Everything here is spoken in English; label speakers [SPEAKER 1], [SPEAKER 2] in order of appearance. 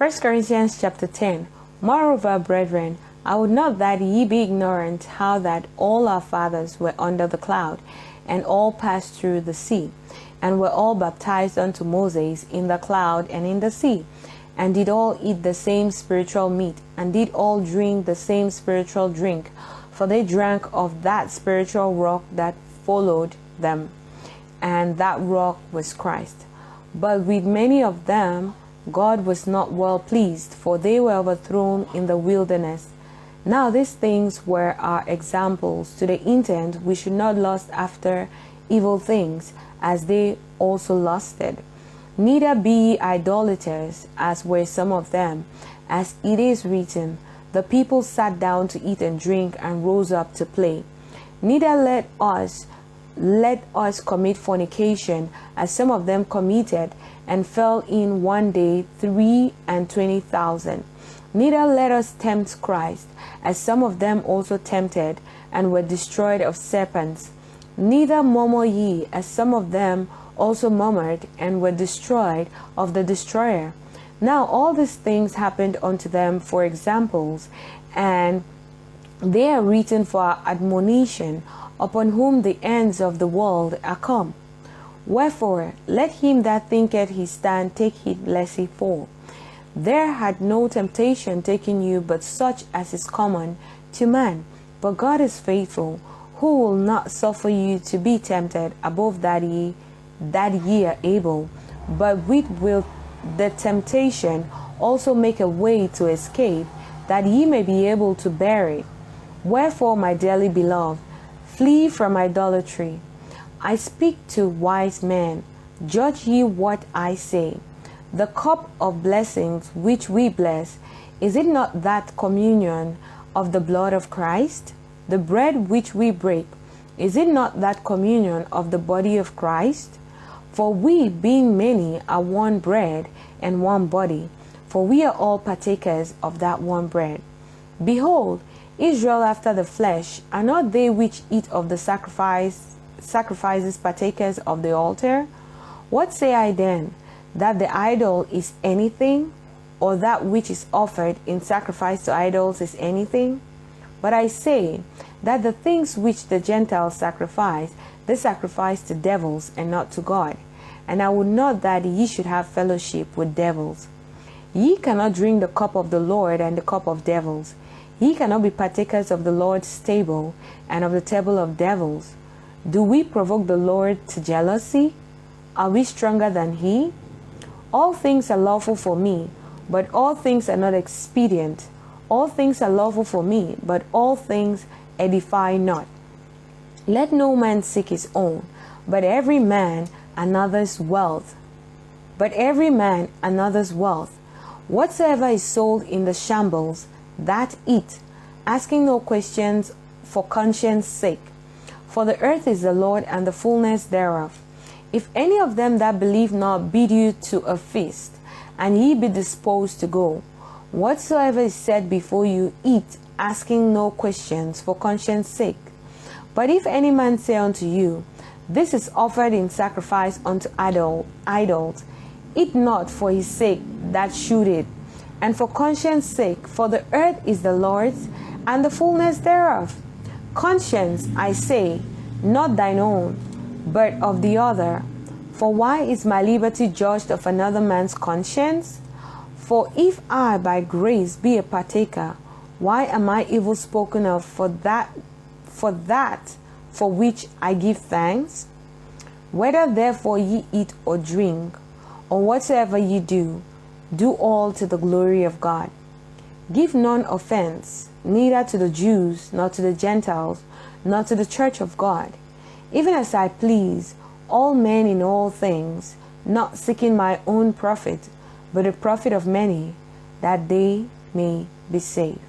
[SPEAKER 1] 1 Corinthians chapter 10. Moreover, brethren, I would not that ye be ignorant how that all our fathers were under the cloud, and all passed through the sea, and were all baptized unto Moses in the cloud and in the sea, and did all eat the same spiritual meat, and did all drink the same spiritual drink, for they drank of that spiritual rock that followed them, and that rock was Christ. But with many of them God was not well pleased, for they were overthrown in the wilderness. Now these things were our examples, to the intent we should not lust after evil things, as they also lusted. Neither be ye idolaters, as were some of them. As it is written, the people sat down to eat and drink, and rose up to play. Neither let us commit fornication, as some of them committed, and fell in one day 23,000. Neither let us tempt Christ, as some of them also tempted, and were destroyed of serpents. Neither murmur ye, as some of them also murmured, and were destroyed of the destroyer. Now all these things happened unto them for examples, and they are written for our admonition, upon whom the ends of the world are come. Wherefore, let him that thinketh he stand take heed lest he fall. There had no temptation taken you but such as is common to man. But God is faithful, who will not suffer you to be tempted above that ye are able, but with the temptation also make a way to escape, that ye may be able to bear it. Wherefore, my dearly beloved, flee from idolatry. I speak to wise men. Judge ye what I say. The cup of blessings which we bless, is it not that communion of the blood of Christ? The bread which we break, is it not that communion of the body of Christ? For we, being many, are one bread and one body, for we are all partakers of that one bread. Behold, Israel after the flesh, are not they which eat of the sacrifices partakers of the altar? What say I then? That the idol is anything, or that which is offered in sacrifice to idols is anything? But I say that the things which the Gentiles sacrifice, they sacrifice to devils and not to God. And I would not that ye should have fellowship with devils. Ye cannot drink the cup of the Lord and the cup of devils. Ye cannot be partakers of the Lord's table and of the table of devils. Do we provoke the Lord to jealousy? Are we stronger than he? All things are lawful for me, but all things are not expedient. All things are lawful for me, but all things edify not. Let no man seek his own, but every man another's wealth. Whatsoever is sold in the shambles, that eat, asking no questions for conscience sake. For the earth is the Lord and the fullness thereof. If any of them that believe not bid you to a feast, and ye be disposed to go, whatsoever is set before you, eat, asking no questions for conscience sake. But if any man say unto you, this is offered in sacrifice unto idols, eat not for his sake that should it, and for conscience sake, for the earth is the Lord's, and the fullness thereof. Conscience, I say, not thine own, but of the other. For why is my liberty judged of another man's conscience? For if I by grace be a partaker, why am I evil spoken of for that for which I give thanks? Whether therefore ye eat or drink, or whatsoever ye do, do all to the glory of God. Give none offense, neither to the Jews, nor to the Gentiles, nor to the church of God, even as I please all men in all things, not seeking my own profit, but the profit of many, that they may be saved.